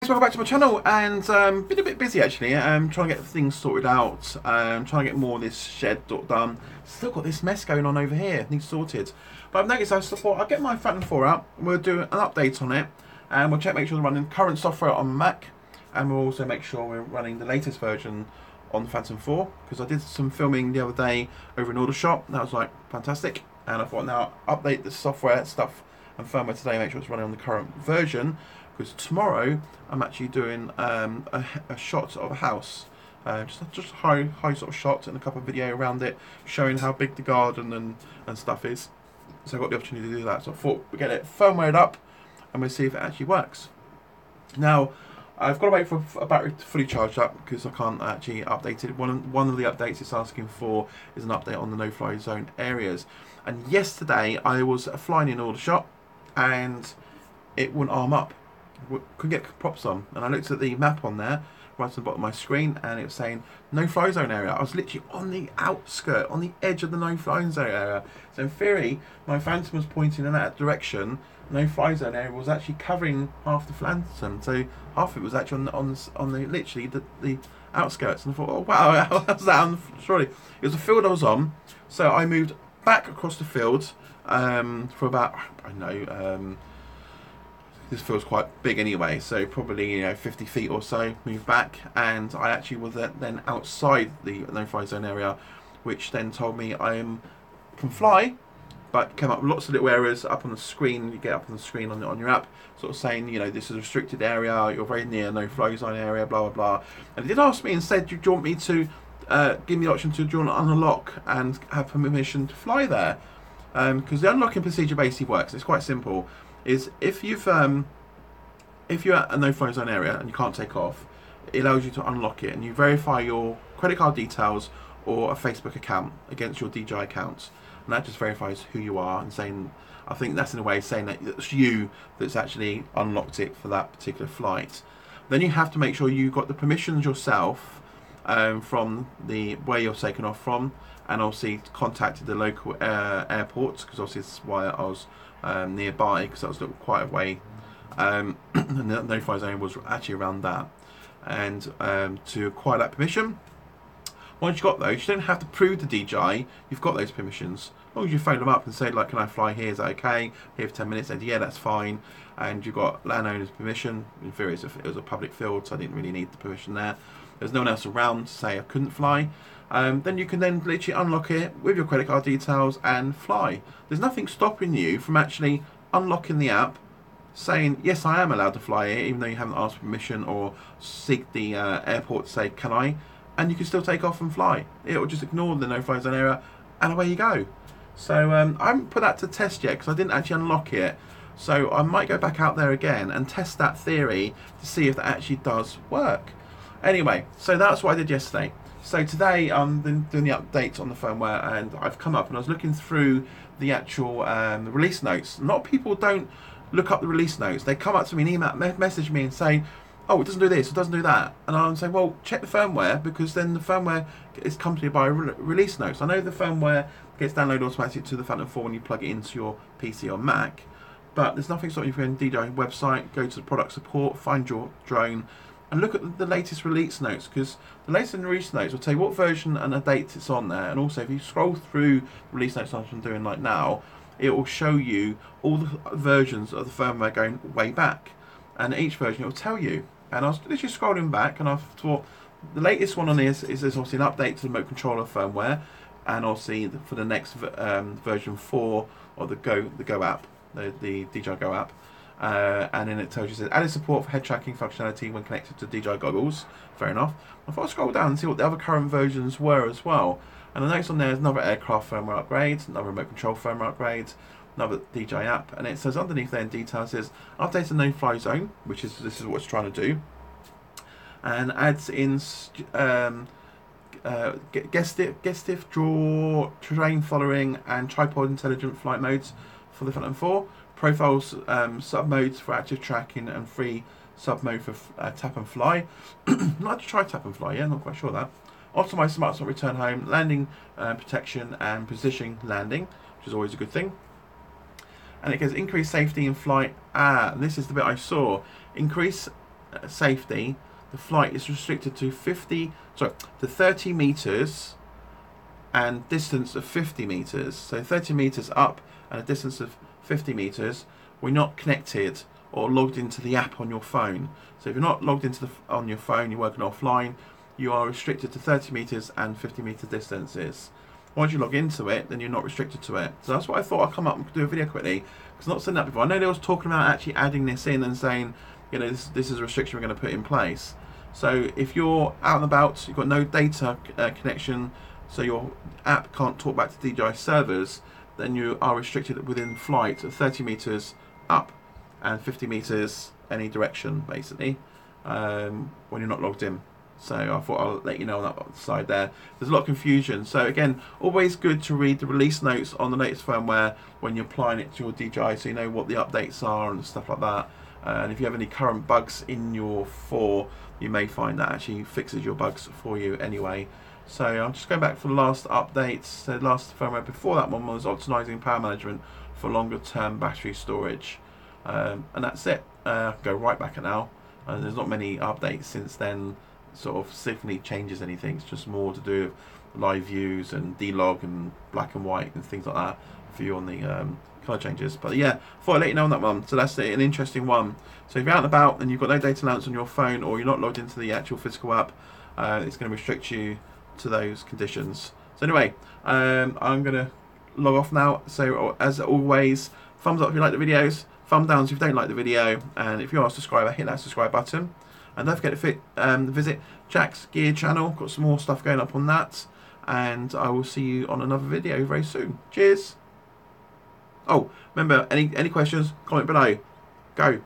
welcome back to my channel, and been a bit busy actually, trying to get things sorted out, trying to get more of this shed done. Still got this mess going on over here, needs sorted. But I've noticed, I thought I'll get my Phantom 4 out, we'll do an update on it, and we'll check, make sure we're running current software on Mac, and we'll also make sure we're running the latest version on the Phantom 4, because I did some filming the other day over in Aldershot, that was like fantastic, and I thought now update the software stuff and firmware today, make sure it's running on the current version, because tomorrow I'm actually doing a shot of a house, just high sort of shot and a couple of video around it, showing how big the garden and stuff is. So I got the opportunity to do that. So I thought we'd get it firmwared up and we'll see if it actually works. Now I've got to wait for a battery to fully charge up because I can't actually update it. One of the updates it's asking for is an update on the no-fly zone areas. And yesterday I was flying in Aldershot and it wouldn't arm up. Couldn't get props on, and I looked at the map on there right at the bottom of my screen and it was saying no fly zone area. I was literally on the outskirt, on the edge of the no fly zone area. So in theory my Phantom was pointing in that direction. No fly zone area was actually covering half the Phantom, so half of it was actually on the literally the outskirts. And I thought, oh wow, how's that? Surely it was a field I was on, so I moved back across the field for about, I don't know, this feels quite big anyway, so probably 50 feet or so, moved back, and I actually was then outside the no-fly zone area, which then told me I can fly, but came up with lots of little errors up on the screen. You get up on the screen on your app, sort of saying, this is a restricted area, you're very near no-fly zone area, blah blah blah. And it did ask me and said, do you want me to give me the option to unlock and have permission to fly there? Because the unlocking procedure basically works. It's quite simple. Is if you're at a no-fly zone area and you can't take off, it allows you to unlock it, and you verify your credit card details or a Facebook account against your DJI account, and that just verifies who you are and saying, I think that's in a way saying that it's you that's actually unlocked it for that particular flight. Then you have to make sure you got the permissions yourself from the where you're taken off from, and obviously contacted the local airports, because obviously it's why I was nearby, because that was quite a way, and the no-fly zone was actually around that. And to acquire that permission, once you've got those, you don't have to prove to DJI you've got those permissions. As long as you phone them up and say, like, can I fly here, is that okay, here for 10 minutes, and yeah, that's fine, and you've got landowner's permission. In theory it was a public field, so I didn't really need the permission there. There's no one else around to say I couldn't fly. Then you can then literally unlock it with your credit card details and fly. There's nothing stopping you from actually unlocking the app, saying, yes, I am allowed to fly here, even though you haven't asked for permission or seek the airport to say, can I? And you can still take off and fly. It will just ignore the no-fly zone area, and away you go. So I haven't put that to test yet, because I didn't actually unlock it. So I might go back out there again and test that theory to see if that actually does work. Anyway, so that's what I did yesterday. So today I'm doing the update on the firmware, and I've come up and I was looking through the actual release notes. A lot of people don't look up the release notes. They come up to me and email, message me and say, oh, it doesn't do this, it doesn't do that. And I'm saying, well, check the firmware, because then the firmware is accompanied by release notes. I know the firmware gets downloaded automatically to the Phantom 4 when you plug it into your PC or Mac, but there's nothing stopping you from going to the DJI website, go to the product support, find your drone, and look at the latest release notes, because the latest release notes will tell you what version and a date it's on there. And also, if you scroll through release notes like I'm doing like now, it will show you all the versions of the firmware going way back, and each version it will tell you. And I was literally scrolling back, and I thought the latest one on this is obviously an update to the remote controller firmware, and obviously for the next version 4 of the Go app, the DJI Go app. And then it tells you, says added support for head tracking functionality when connected to DJI goggles. Fair enough. I thought I'd scroll down and see what the other current versions were as well. And the next on there is another aircraft firmware upgrade, another remote control firmware upgrade, another DJI app, and it says underneath there in detail, it says update the no-fly zone, which is this is what it's trying to do, and adds in gestif, draw, terrain following, and tripod intelligent flight modes for the Phantom 4. Profiles, sub modes for active tracking, and free sub mode for tap and fly. Not to try tap and fly, yeah, not quite sure that. Optimize smart return home, landing protection, and positioning landing, which is always a good thing. And it goes increase safety in flight. And this is the bit I saw. Increase safety, the flight is restricted to 30 meters and distance of 50 meters. So 30 meters up and a distance of 50 meters. We're not connected or logged into the app on your phone. So if you're not logged into on your phone, you're working offline, you are restricted to 30 meters and 50 meter distances. Once you log into it, then you're not restricted to it. So that's what I thought I'd come up and do a video quickly, because I've not seen that before. I know they was talking about actually adding this in and saying, you know, this is a restriction we're going to put in place. So if you're out and about, you've got no data connection, so your app can't talk back to DJI servers, then you are restricted within flight of 30 meters up and 50 meters any direction, basically, when you're not logged in. So I thought I'll let you know on that side there. There's a lot of confusion. So again, always good to read the release notes on the latest firmware when you're applying it to your DJI, so you know what the updates are and stuff like that. And if you have any current bugs in your 4, you may find that actually fixes your bugs for you anyway. So I'm just going back for the last updates. The last firmware before that one was optimizing power management for longer term battery storage. And that's it. I can go right back at now. There's not many updates since then, sort of significantly changes anything. It's just more to do with live views and D-Log and black and white and things like that for you on the colour changes. But yeah, thought I'd let you know on that one. So that's an interesting one. So if you're out and about and you've got no data allowance on your phone, or you're not logged into the actual physical app, it's going to restrict you to those conditions. So anyway, I'm going to log off now. So as always, thumbs up if you like the videos, thumb down if you don't like the video, and if you are a subscriber, hit that subscribe button. And don't forget to visit Jack's Gear channel. Got some more stuff going up on that. And I will see you on another video very soon. Cheers. Oh, remember, any questions, comment below. Go.